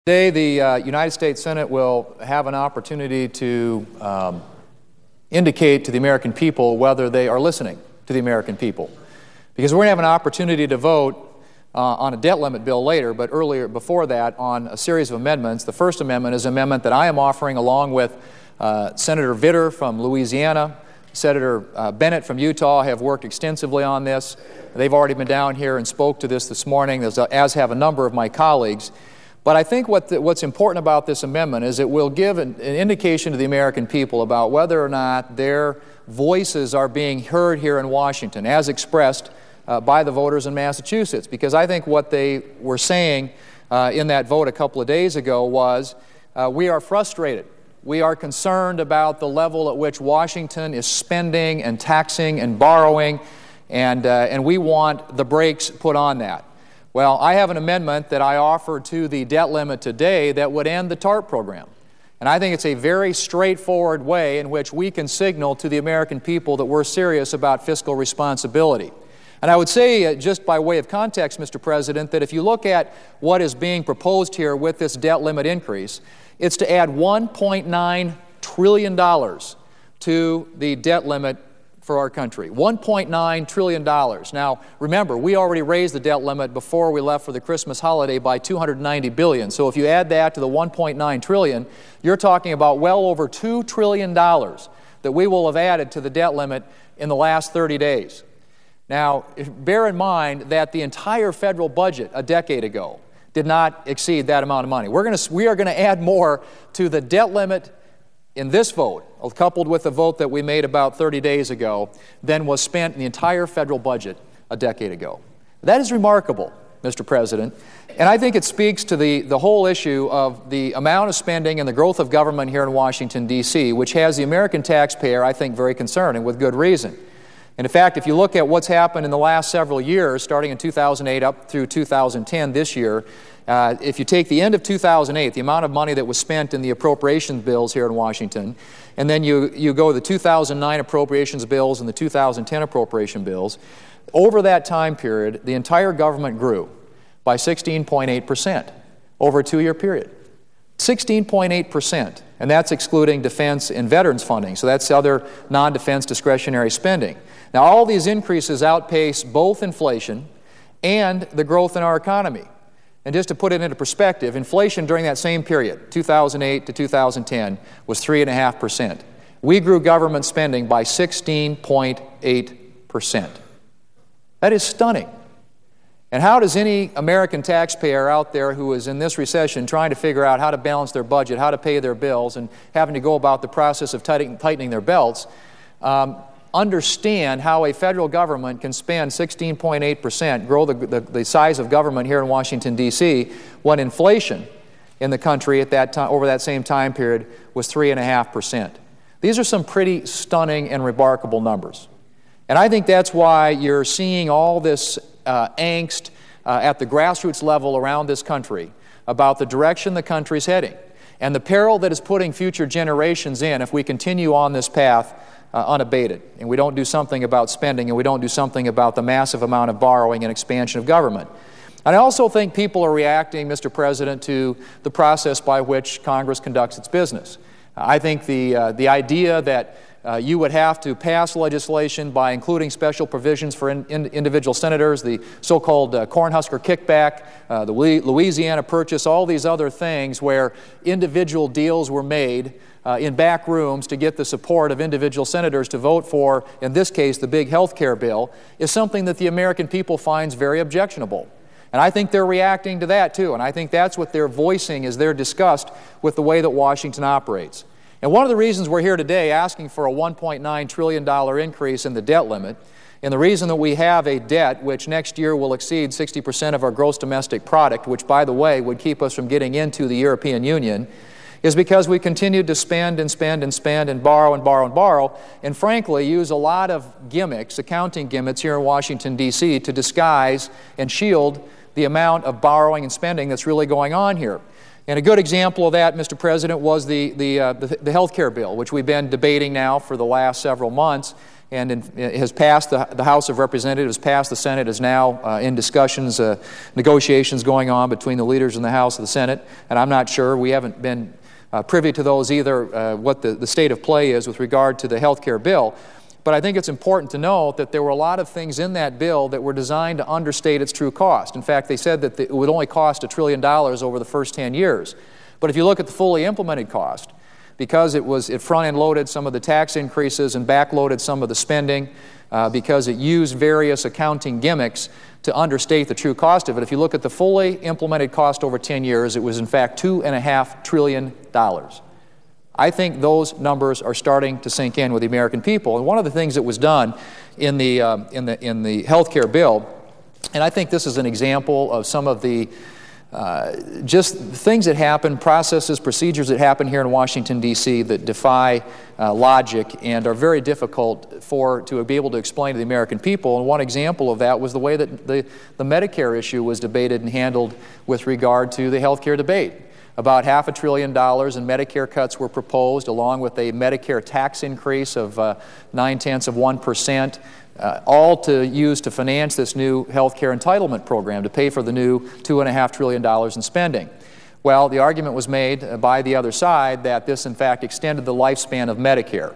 Today, the United States Senate will have an opportunity to indicate to the American people whether they are listening to the American people. Because we're going to have an opportunity to vote on a debt limit bill later, but earlier, before that, on a series of amendments. The first amendment is an amendment that I am offering along with Senator Vitter from Louisiana, Senator Bennett from Utah have worked extensively on this. They've already been down here and spoke to this morning, as have a number of my colleagues. But I think what's important about this amendment is it will give an indication to the American people about whether or not their voices are being heard here in Washington, as expressed by the voters in Massachusetts. Because I think what they were saying in that vote a couple of days ago was, we are frustrated. We are concerned about the level at which Washington is spending and taxing and borrowing, and we want the brakes put on that. Well, I have an amendment that I offered to the debt limit today that would end the TARP program. And I think it's a very straightforward way in which we can signal to the American people that we're serious about fiscal responsibility. And I would say, just by way of context, Mr. President, that if you look at what is being proposed here with this debt limit increase, it's to add $1.9 trillion to the debt limit for our country. $1.9 trillion. Now, remember, we already raised the debt limit before we left for the Christmas holiday by $290 billion. So if you add that to the $1.9 trillion, you're talking about well over $2 trillion that we will have added to the debt limit in the last 30 days. Now, bear in mind that the entire federal budget a decade ago did not exceed that amount of money. We are going to add more to the debt limit in this vote, coupled with the vote that we made about 30 days ago, than was spent in the entire federal budget a decade ago. That is remarkable, Mr. President, and I think it speaks to the whole issue of the amount of spending and the growth of government here in Washington, D.C., which has the American taxpayer, I think, very concerned, and with good reason. And in fact, if you look at what's happened in the last several years, starting in 2008 up through 2010 this year, if you take the end of 2008, the amount of money that was spent in the appropriations bills here in Washington, and then you go to the 2009 appropriations bills and the 2010 appropriation bills, over that time period, the entire government grew by 16.8% over a two-year period. 16.8%, and that's excluding defense and veterans funding, so that's other non-defense discretionary spending. Now, all these increases outpace both inflation and the growth in our economy. And just to put it into perspective, inflation during that same period, 2008 to 2010, was 3.5%. We grew government spending by 16.8%. That is stunning. And how does any American taxpayer out there who is in this recession trying to figure out how to balance their budget, how to pay their bills, and having to go about the process of tightening their belts, understand how a federal government can spend 16.8%, grow the size of government here in Washington, D.C., when inflation in the country at that time, over that same time period, was 3.5%. These are some pretty stunning and remarkable numbers. And I think that's why you're seeing all this angst at the grassroots level around this country about the direction the country's heading and the peril that is putting future generations in if we continue on this path unabated, and we don't do something about spending, and we don't do something about the massive amount of borrowing and expansion of government. And I also think people are reacting, Mr. President, to the process by which Congress conducts its business. I think the idea that you would have to pass legislation by including special provisions for individual senators, the so-called Cornhusker kickback, the Louisiana Purchase, all these other things where individual deals were made in back rooms to get the support of individual senators to vote for, in this case, the big health care bill, is something that the American people finds very objectionable. And I think they're reacting to that, too. And I think that's what they're voicing as their disgust with the way that Washington operates. And one of the reasons we're here today asking for a $1.9 trillion increase in the debt limit, and the reason that we have a debt which next year will exceed 60% of our gross domestic product, which, by the way, would keep us from getting into the European Union, is because we continue to spend and spend and spend and borrow and borrow and borrow, and frankly use a lot of gimmicks, accounting gimmicks here in Washington, D.C. to disguise and shield the amount of borrowing and spending that's really going on here. And a good example of that, Mr. President, was the health care bill, which we've been debating now for the last several months. and it has passed the House of Representatives, passed the Senate, is now in discussions, negotiations going on between the leaders in the House and the Senate, and I'm not sure, we haven't been privy to those either, what the state of play is with regard to the health care bill. But I think it's important to note that there were a lot of things in that bill that were designed to understate its true cost. In fact, they said that it would only cost $1 trillion over the first 10 years. But if you look at the fully implemented cost, because it front-end loaded some of the tax increases and back-loaded some of the spending, because it used various accounting gimmicks to understate the true cost of it, if you look at the fully implemented cost over 10 years, it was in fact $2.5 trillion. I think those numbers are starting to sink in with the American people. And one of the things that was done in the health care bill, and I think this is an example of some of the just things that happen, processes, procedures that happen here in Washington, D.C. that defy logic and are very difficult to be able to explain to the American people. And one example of that was the way that the Medicare issue was debated and handled with regard to the health care debate. About $500 billion in Medicare cuts were proposed, along with a Medicare tax increase of 0.9%, all to use to finance this new health care entitlement program, to pay for the new $2.5 trillion in spending. Well, the argument was made by the other side that this, in fact, extended the lifespan of Medicare.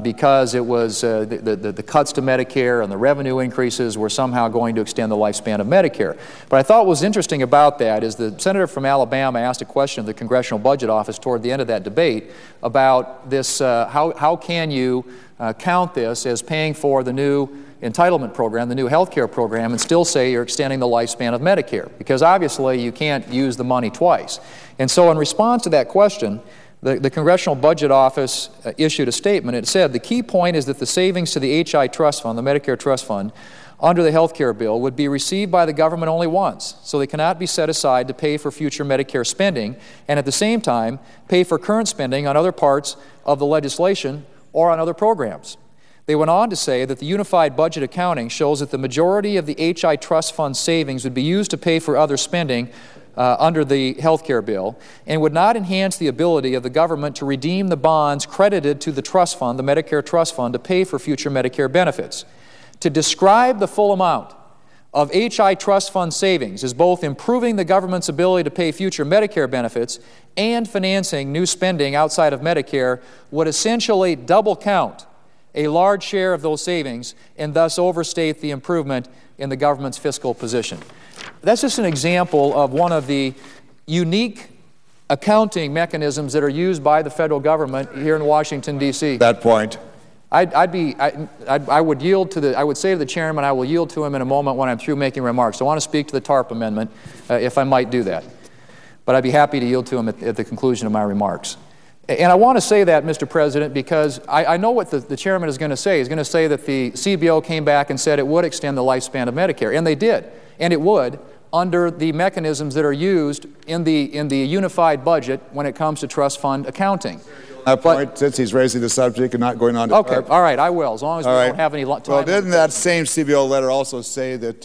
Because it was the cuts to Medicare and the revenue increases were somehow going to extend the lifespan of Medicare. But I thought what was interesting about that is the senator from Alabama asked a question of the Congressional Budget Office toward the end of that debate about this, how can you count this as paying for the new entitlement program, the new health care program, and still say you're extending the lifespan of Medicare? Because obviously you can't use the money twice. And so in response to that question, the Congressional Budget Office issued a statement. It said, the key point is that the savings to the HI Trust Fund, the Medicare Trust Fund, under the health care bill would be received by the government only once, so they cannot be set aside to pay for future Medicare spending, and at the same time pay for current spending on other parts of the legislation or on other programs. They went on to say that the unified budget accounting shows that the majority of the HI Trust Fund savings would be used to pay for other spending under the health care bill, and would not enhance the ability of the government to redeem the bonds credited to the trust fund, the Medicare Trust Fund, to pay for future Medicare benefits. To describe the full amount of HI Trust Fund savings as both improving the government's ability to pay future Medicare benefits and financing new spending outside of Medicare would essentially double count a large share of those savings and thus overstate the improvement in the government's fiscal position. That's just an example of one of the unique accounting mechanisms that are used by the federal government here in Washington, D.C. That point. I would yield to I would say to the chairman, I will yield to him in a moment when I'm through making remarks. I want to speak to the TARP amendment, if I might do that. But I'd be happy to yield to him at the conclusion of my remarks. And I want to say that, Mr. President, because I know what the chairman is going to say. He's going to say that the CBO came back and said it would extend the lifespan of Medicare, and they did. And it would, under the mechanisms that are used in the unified budget when it comes to trust fund accounting. Since he's raising the subject and not going on to okay, TARP. all right, I will, as long as we don't have any time. Well, didn't that same CBO letter also say that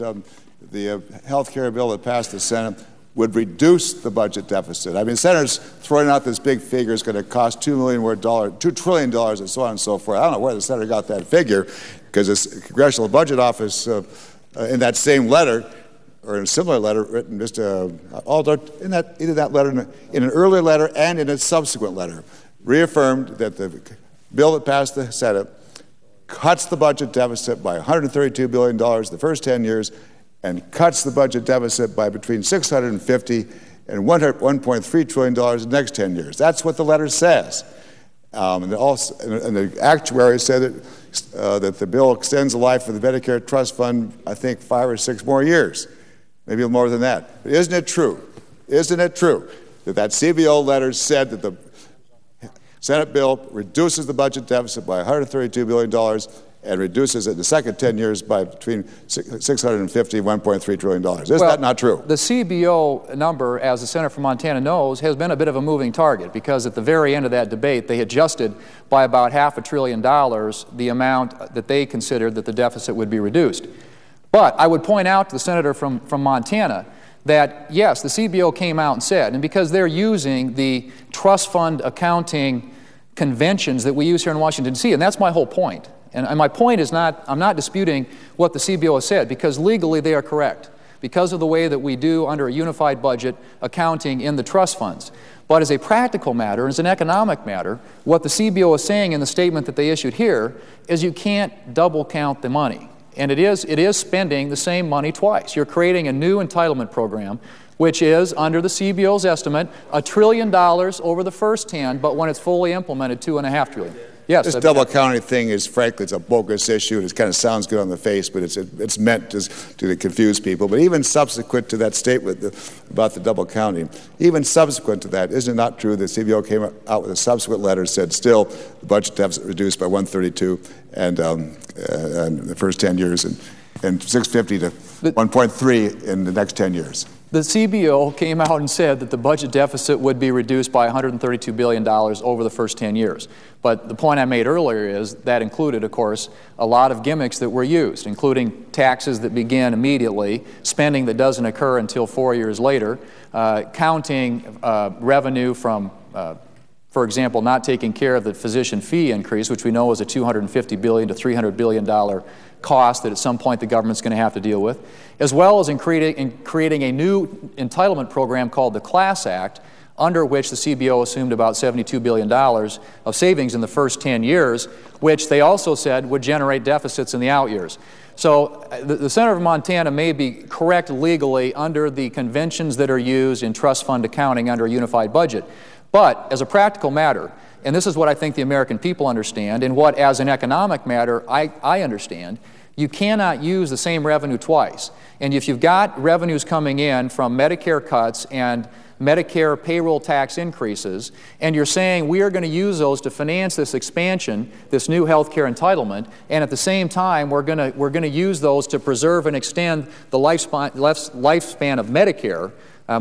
the health care bill that passed the Senate would reduce the budget deficit? I mean, the Senator's throwing out this big figure. It's going to cost $2 trillion, and so on and so forth. I don't know where the Senator got that figure, because the Congressional Budget Office, in that same letter, or in a similar letter written just either that letter, in an earlier letter and in a subsequent letter, reaffirmed that the bill that passed the Senate cuts the budget deficit by $132 billion the first 10 years and cuts the budget deficit by between $650 and $1.3 trillion in the next 10 years. That's what the letter says. And the actuary said that the bill extends the life of the Medicare Trust Fund, I think, 5 or 6 more years, maybe more than that. But isn't it true that CBO letter said that the Senate bill reduces the budget deficit by $132 billion and reduces it in the second 10 years by between $650 and $1.3 trillion. Isn't that not true? The CBO number, as the senator from Montana knows, has been a bit of a moving target, because at the very end of that debate, they adjusted by about $500 billion the amount that they considered that the deficit would be reduced. But I would point out to the senator from Montana that, yes, the CBO came out and said, and because they're using the trust fund accounting conventions that we use here in Washington, D.C., and that's my whole point. And my point is not, I'm not disputing what the CBO has said, because legally they are correct, because of the way that we do under a unified budget accounting in the trust funds. But as a practical matter, as an economic matter, what the CBO is saying in the statement that they issued here is you can't double count the money. And it is spending the same money twice. You're creating a new entitlement program, which is, under the CBO's estimate, $1 trillion over the first 10, but when it's fully implemented, $2.5 trillion. Yes. This double counting thing is, frankly, it's a bogus issue. It kind of sounds good on the face, but it's meant to confuse people. But even subsequent to that statement about the double counting, even subsequent to that, isn't it not true that CBO came out with a subsequent letter said still the budget deficit reduced by 132 and the first 10 years and 650 to 1.3 in the next 10 years. The CBO came out and said that the budget deficit would be reduced by $132 billion over the first 10 years. But the point I made earlier is that included, of course, a lot of gimmicks that were used, including taxes that begin immediately, spending that doesn't occur until 4 years later, counting revenue from, for example, not taking care of the physician fee increase, which we know is a $250 billion to $300 billion cost that at some point the government's going to have to deal with, as well as in creating a new entitlement program called the Class Act, under which the CBO assumed about $72 billion of savings in the first 10 years, which they also said would generate deficits in the out years. So the Senator of Montana may be correct legally under the conventions that are used in trust fund accounting under a unified budget. But as a practical matter, and this is what I think the American people understand, and what as an economic matter I understand, you cannot use the same revenue twice. And if you've got revenues coming in from Medicare cuts and Medicare payroll tax increases, and you're saying we are going to use those to finance this expansion, this new health care entitlement, and at the same time we're going to use those to preserve and extend the lifespan of Medicare,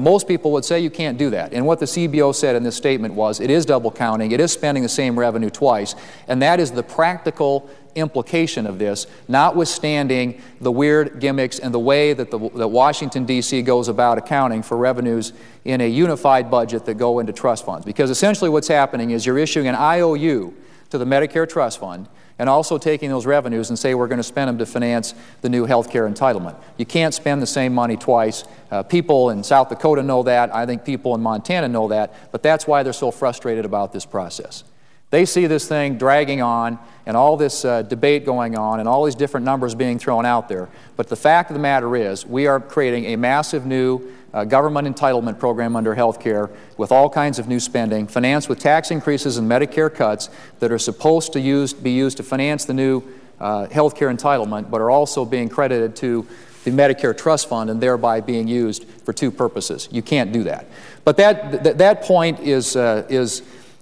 most people would say you can't do that. And what the CBO said in this statement was it is double counting, it is spending the same revenue twice, and that is the practical implication of this, notwithstanding the weird gimmicks and the way that that Washington, D.C. goes about accounting for revenues in a unified budget that go into trust funds. Because essentially what's happening is you're issuing an IOU to the Medicare Trust Fund and also taking those revenues and say we're going to spend them to finance the new health care entitlement. You can't spend the same money twice. People in South Dakota know that. I think people in Montana know that. But that's why they're so frustrated about this process. They see this thing dragging on and all this debate going on and all these different numbers being thrown out there. But the fact of the matter is we are creating a massive new government entitlement program under health care with all kinds of new spending, financed with tax increases and Medicare cuts that are supposed to be used to finance the new health care entitlement, but are also being credited to the Medicare Trust Fund and thereby being used for two purposes. You can't do that. But that point is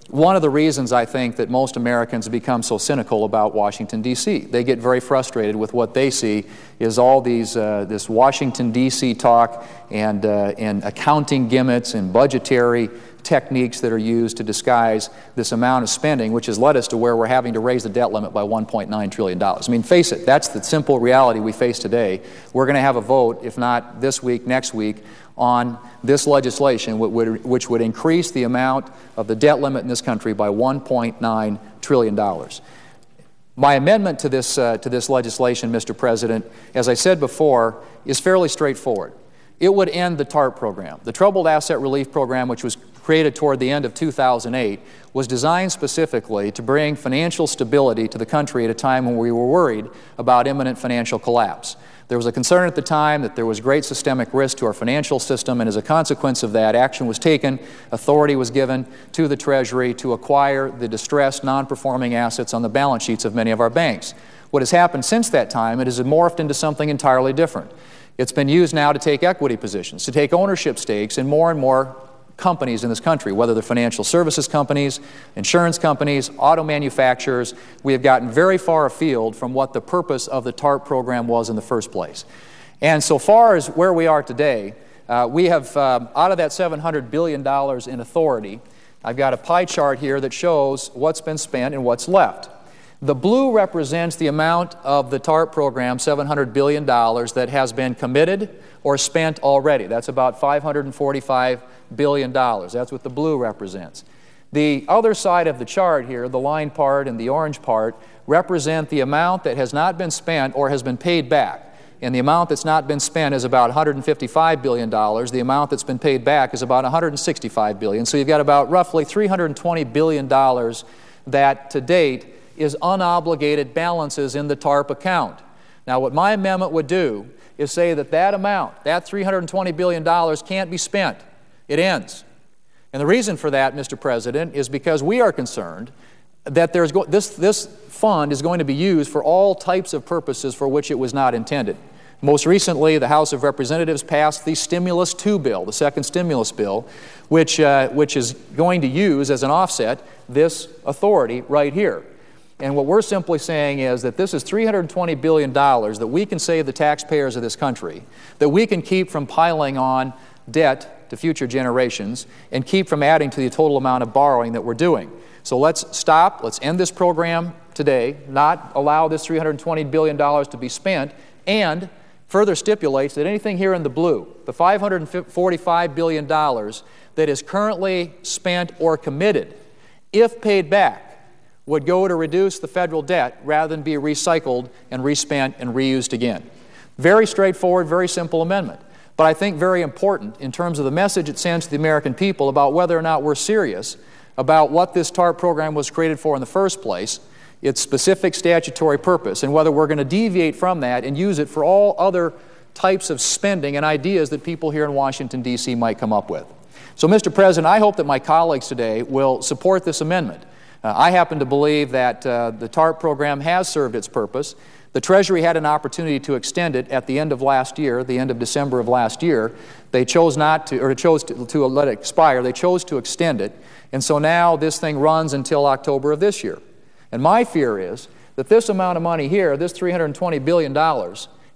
one of the reasons I think that most Americans become so cynical about Washington, D.C. They get very frustrated with what they see is all this Washington, D.C. talk and accounting gimmicks and budgetary techniques that are used to disguise this amount of spending, which has led us to where we're having to raise the debt limit by $1.9 trillion. I mean, face it, that's the simple reality we face today. We're going to have a vote, if not this week, next week, on this legislation, which would increase the amount of the debt limit in this country by $1.9 trillion. My amendment to this legislation, Mr. President, as I said before, is fairly straightforward. It would end the TARP program. The Troubled Asset Relief Program, which was created toward the end of 2008, was designed specifically to bring financial stability to the country at a time when we were worried about imminent financial collapse. There was a concern at the time that there was great systemic risk to our financial system, and as a consequence of that, action was taken, authority was given to the Treasury to acquire the distressed, non-performing assets on the balance sheets of many of our banks. What has happened since that time, it has morphed into something entirely different. It's been used now to take equity positions, to take ownership stakes in more and more companies in this country, whether they're financial services companies, insurance companies, auto manufacturers. We have gotten very far afield from what the purpose of the TARP program was in the first place. And so far as where we are today, we have, out of that $700 billion in authority, I've got a pie chart here that shows what's been spent and what's left. The blue represents the amount of the TARP program, $700 billion, that has been committed or spent already. That's about $545 billion. That's what the blue represents. The other side of the chart here, the line part and the orange part, represent the amount that has not been spent or has been paid back. And the amount that's not been spent is about $155 billion. The amount that's been paid back is about $165 billion. So you've got about roughly $320 billion that to date is unobligated balances in the TARP account. Now what my amendment would do is say that that amount, that $320 billion, can't be spent. It ends. And the reason for that, Mr. President, is because we are concerned that this fund is going to be used for all types of purposes for which it was not intended. Most recently, the House of Representatives passed the Stimulus 2 bill, the second stimulus bill, which is going to use as an offset this authority right here. And what we're simply saying is that this is $320 billion that we can save the taxpayers of this country, that we can keep from piling on debt to future generations and keep from adding to the total amount of borrowing that we're doing. So let's stop, let's end this program today, not allow this $320 billion to be spent, and further stipulates that anything here in the blue, the $545 billion that is currently spent or committed, if paid back, would go to reduce the federal debt rather than be recycled and respent and reused again. Very straightforward, very simple amendment, but I think very important in terms of the message it sends to the American people about whether or not we're serious about what this TARP program was created for in the first place, its specific statutory purpose, and whether we're going to deviate from that and use it for all other types of spending and ideas that people here in Washington, D.C. might come up with. So, Mr. President, I hope that my colleagues today will support this amendment. I happen to believe that the TARP program has served its purpose. The Treasury had an opportunity to extend it at the end of last year, the end of December of last year. They chose not to, or chose to let it expire. They chose to extend it. And so now this thing runs until October of this year. And my fear is that this amount of money here, this $320 billion,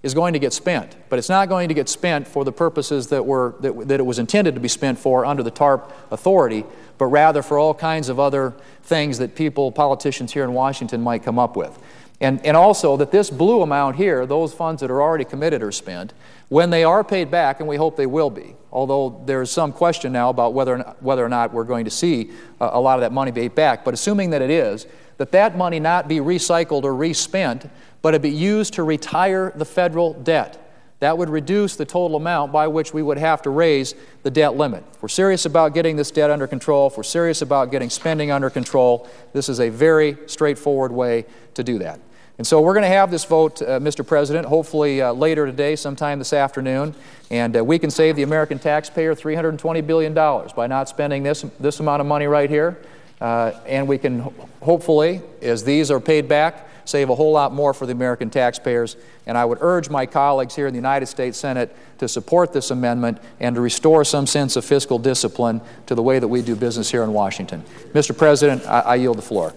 is going to get spent. But it's not going to get spent for the purposes that it was intended to be spent for under the TARP authority, but rather for all kinds of other things that politicians here in Washington might come up with. And also that this blue amount here, those funds that are already committed or spent, when they are paid back, and we hope they will be, although there's some question now about whether or not we're going to see a lot of that money paid back, but assuming that it is, that money not be recycled or respent, but it be used to retire the federal debt. That would reduce the total amount by which we would have to raise the debt limit. If we're serious about getting this debt under control, if we're serious about getting spending under control, this is a very straightforward way to do that. And so we're going to have this vote, Mr. President, hopefully later today, sometime this afternoon, and we can save the American taxpayer $320 billion by not spending this amount of money right here, and we can hopefully, as these are paid back, save a whole lot more for the American taxpayers. And I would urge my colleagues here in the United States Senate to support this amendment and to restore some sense of fiscal discipline to the way that we do business here in Washington. Mr. President, I yield the floor.